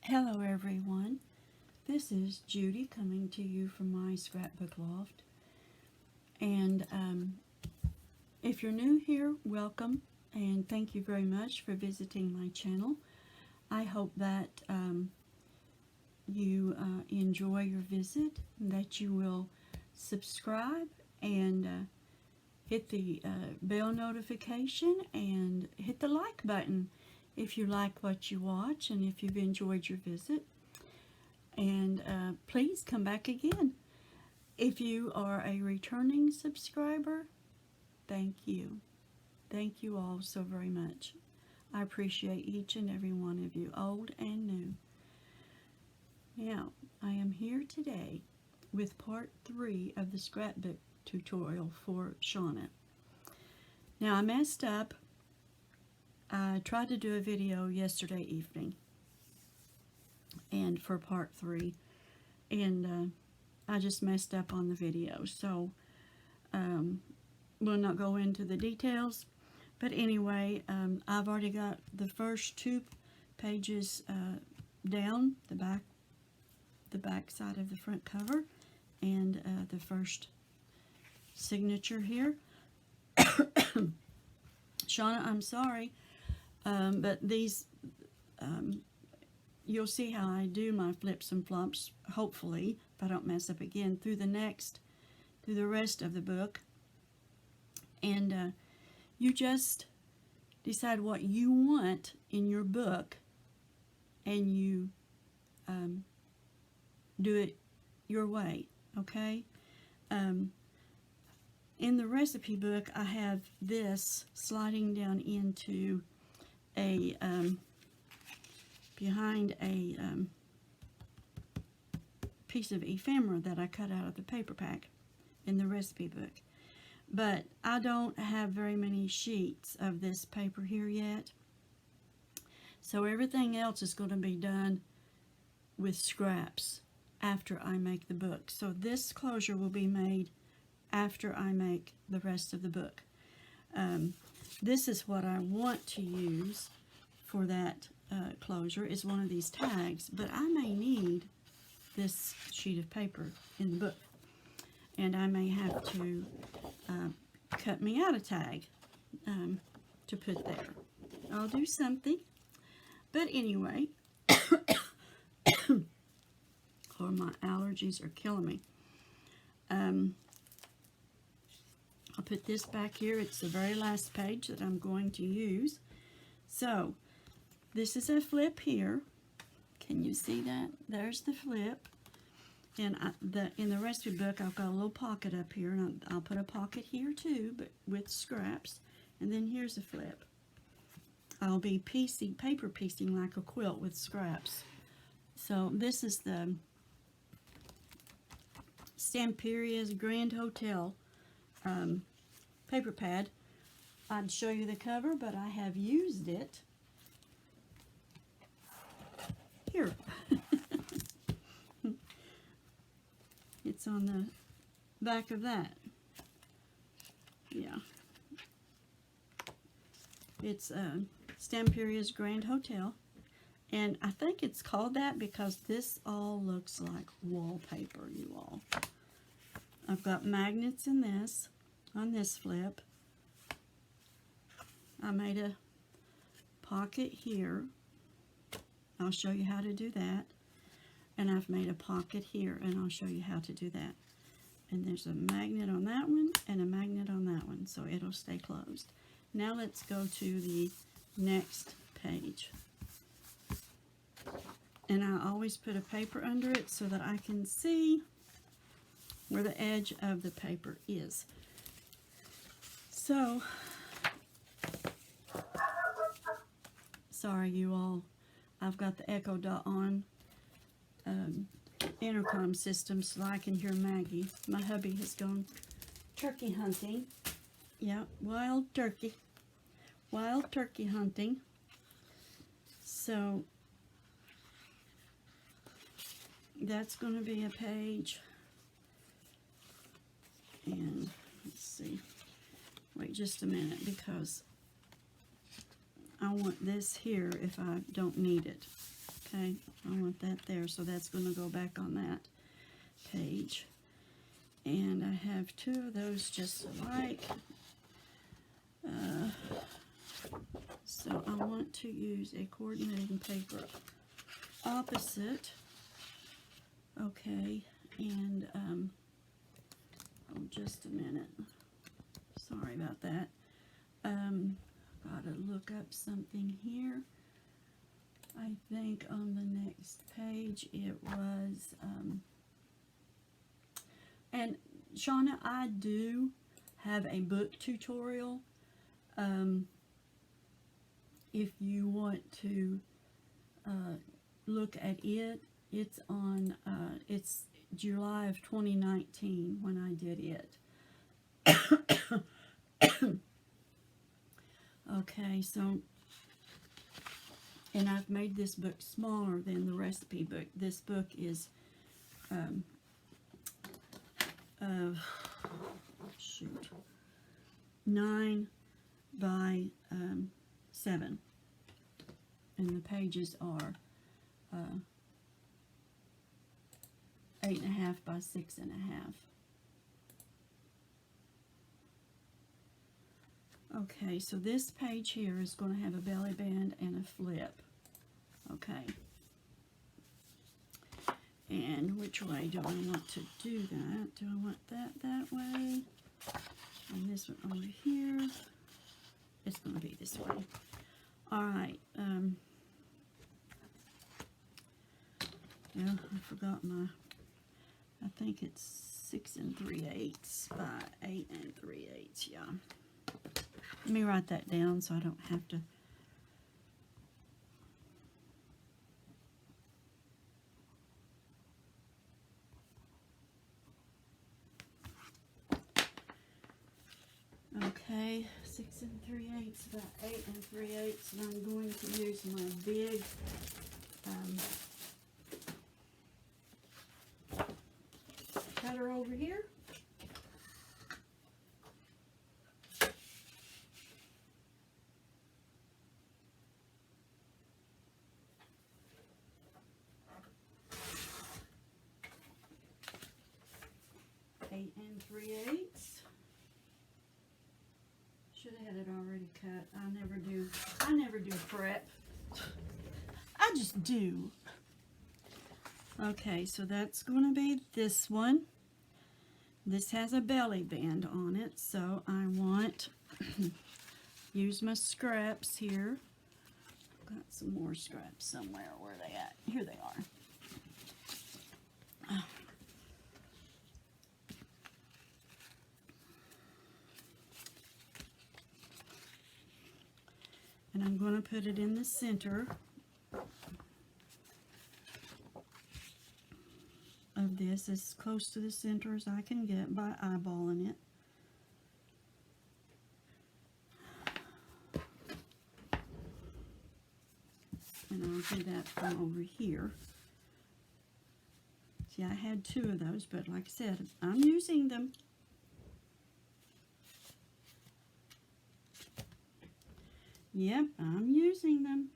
Hello everyone, this is Judy coming to you from my scrapbook loft, and if you're new here, welcome, and thank you very much for visiting my channel. I hope that you enjoy your visit, and that you will subscribe and hit the bell notification and hit the like button if you like what you watch and if you've enjoyed your visit. And please come back again. If you are a returning subscriber, thank you. Thank you all so very much. I appreciate each and every one of you, old and new. Now, I am here today with part 3 of the scrapbook tutorial for Shauna. Now, I messed up. I tried to do a video yesterday evening and for part 3, and I just messed up on the video, so we'll not go into the details. But anyway, I've already got the first 2 pages down, the back side of the front cover, and the first signature here. Shauna, I'm sorry, but these, you'll see how I do my flips and flumps, hopefully, if I don't mess up again, through the rest of the book. And you just decide what you want in your book, and you do it your way, okay? In the recipe book, I have this sliding down into a behind a piece of ephemera that I cut out of the paper pack in the recipe book. But I don't have very many sheets of this paper here yet, so everything else is going to be done with scraps after I make the book. So this closure will be made after I make the rest of the book. This is what I want to use for that closure, is one of these tags, but I may need this sheet of paper in the book, and I may have to cut me out a tag to put there. I'll do something, but anyway, or my allergies are killing me. I'll put this back here. It's the very last page that I'm going to use. So, this is a flip here. Can you see that? There's the flip. And in the recipe book, I've got a little pocket up here, and I'll put a pocket here too, but with scraps. And then here's a flip. I'll be paper piecing like a quilt with scraps. So this is the Stamperia's Grand Hotel paper pad. I'd show you the cover, but I have used it here. It's on the back of that. Yeah. It's Stamperia's Grand Hotel. And I think it's called that because this all looks like wallpaper, you all. I've got magnets in this, on this flip. I made a pocket here. I'll show you how to do that. And I've made a pocket here, and I'll show you how to do that. And there's a magnet on that one and a magnet on that one, so it'll stay closed. Now let's go to the next page. And I always put a paper under it so that I can see where the edge of the paper is. So, sorry you all, I've got the Echo Dot on intercom system so I can hear Maggie. My hubby has gone turkey hunting. Yeah, wild turkey hunting. So that's going to be a page, and let's see, wait just a minute, because I want this here if I don't need it. Okay, I want that there, so that's going to go back on that page. And I have two of those just alike. So I want to use a coordinating paper opposite. Okay, and oh, just a minute. Sorry about that. Gotta look up something here. I think on the next page it was, and Shauna, I do have a book tutorial. If you want to look at it, it's on, it's July of 2019 when I did it. Okay, so, and I've made this book smaller than the recipe book. This book is, shoot, 9 by 7, and the pages are 8.5 by 6.5. Okay, so this page here is going to have a belly band and a flip. Okay. And which way do I want to do that? Do I want that way? And this one over here. It's going to be this way. Alright. Yeah, I forgot my, I think it's 6 3/8 by 8 3/8, yeah. Let me write that down so I don't have to. Okay, 6 3/8 by 8 3/8, and I'm going to use my big cutter over here. Eight 3/8. Should have had it already cut. I never do prep. I just do. Okay, so that's going to be this one. This has a belly band on it, so I want use my scraps here. Got some more scraps somewhere. Where are they at? Here they are. And I'm going to put it in the center of this, as close to the center as I can get by eyeballing it. And I'll do that from over here. See, I had two of those, but like I said, I'm using them. Yep, I'm using them.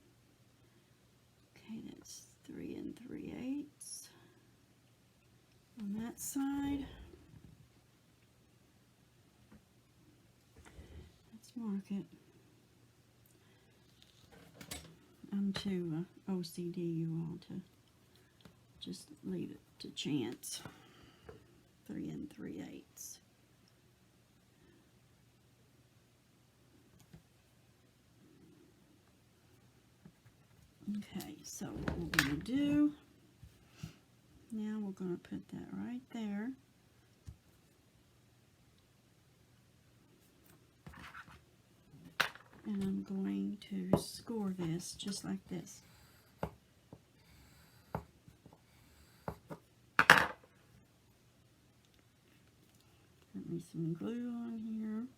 Okay, that's 3 3/8 on that side. Let's mark it. I'm too OCD, you all, to just leave it to chance. 3 3/8. Okay, so what we're going to do, now we're going to put that right there. And I'm going to score this just like this. Put me some glue on here.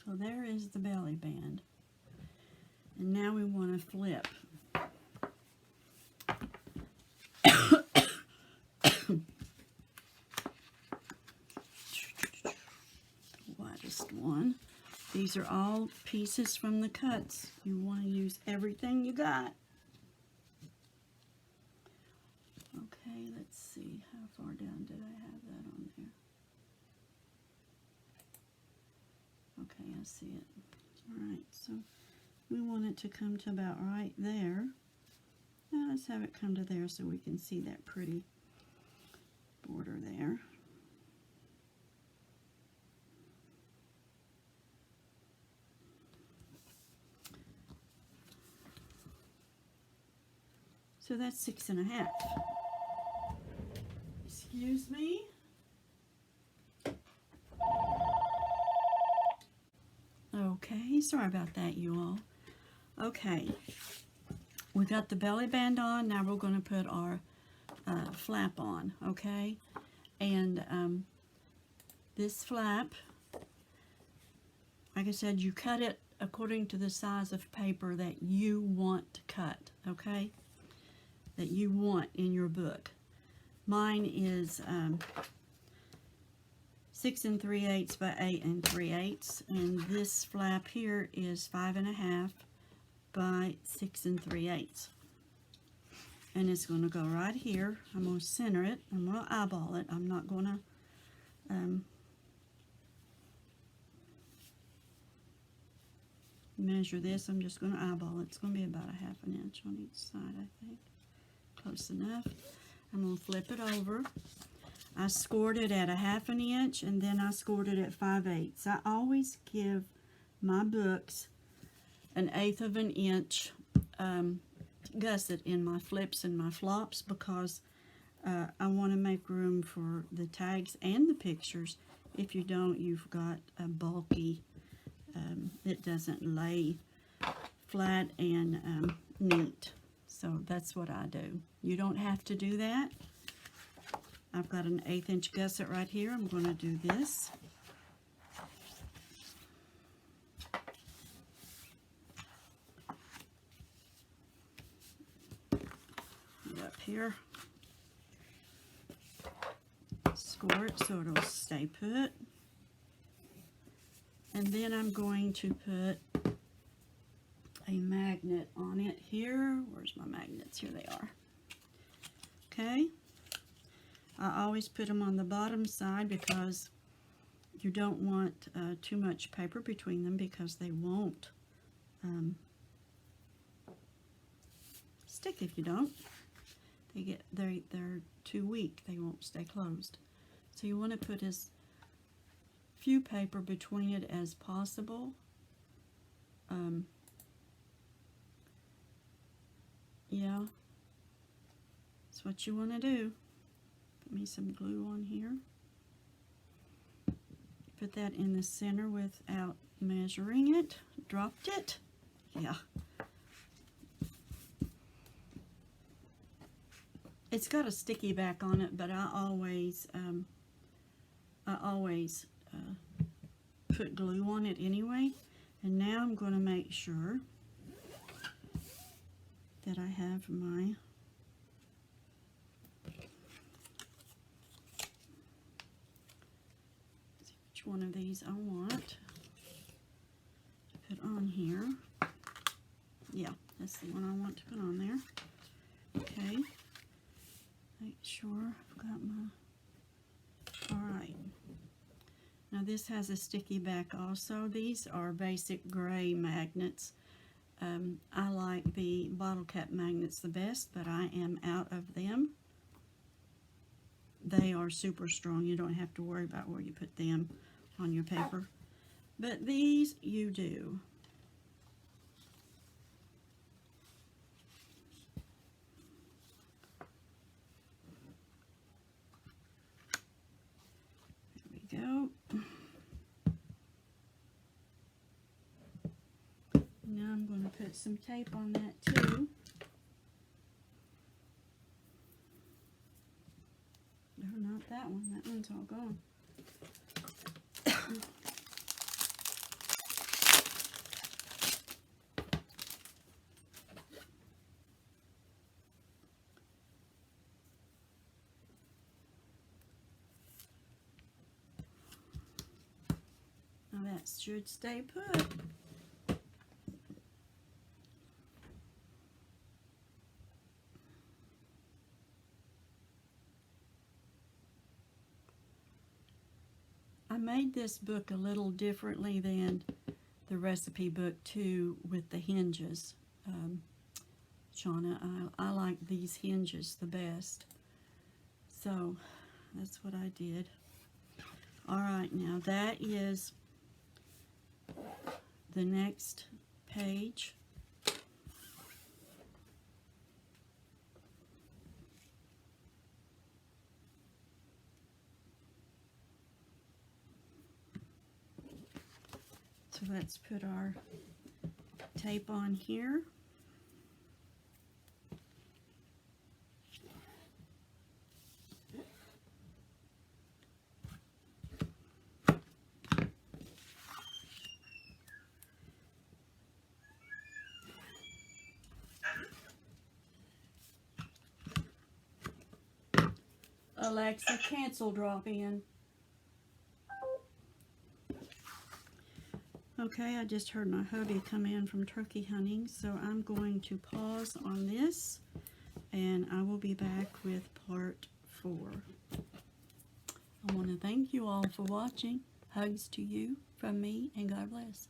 So there is the belly band. And now we want to flip. Widest one. These are all pieces from the cuts. You want to use everything you got. Okay, let's see. How far down did I have that on there? Okay, I see it. Alright, so we want it to come to about right there. Now let's have it come to there so we can see that pretty border there. So that's 6.5. Excuse me. Okay, sorry about that, you all. Okay, we got the belly band on. Now we're going to put our flap on, okay? And this flap, like I said, you cut it according to the size of paper that you want to cut, okay? That you want in your book. Mine is 6 3/8 by 8 3/8, and this flap here is 5.5 by 6 3/8. And it's going to go right here. I'm going to center it. I'm going to eyeball it. I'm not going to measure this. I'm just going to eyeball it. It's going to be about 1/2 inch on each side, I think. Close enough. I'm going to flip it over. I scored it at 1/2 inch, and then I scored it at 5/8. I always give my books 1/8 inch gusset in my flips and my flops, because I want to make room for the tags and the pictures. If you don't, you've got a bulky, it doesn't lay flat and neat. So that's what I do. You don't have to do that. I've got an 1/8 inch gusset right here. I'm going to do this. Get up here. Score it so it'll stay put. And then I'm going to put a magnet on it here. Where's my magnets? Here they are. Okay. I always put them on the bottom side because you don't want too much paper between them, because they won't stick if you don't. They're too weak. They won't stay closed. So you want to put as few paper between it as possible. Yeah, that's what you want to do. Put me some glue on here. Put that in the center without measuring it. Dropped it. Yeah. It's got a sticky back on it, but I always put glue on it anyway. And now I'm going to make sure that I have my one of these I want to put on here. Yeah, that's the one I want to put on there. Okay, make sure I've got my, alright. Now this has a sticky back also. These are basic gray magnets. I like the bottle cap magnets the best, but I am out of them. They are super strong. You don't have to worry about where you put them on your paper, but these you do. There we go. Now I'm going to put some tape on that too. No, not that one. That one's all gone. that should stay put. I made this book a little differently than the recipe book too, with the hinges. Shauna, I like these hinges the best. So that's what I did. Alright, now that is the next page. So let's put our tape on here. Alexa, cancel drop-in. Okay, I just heard my hubby come in from turkey hunting, so I'm going to pause on this, and I will be back with part 4. I want to thank you all for watching. Hugs to you from me, and God bless.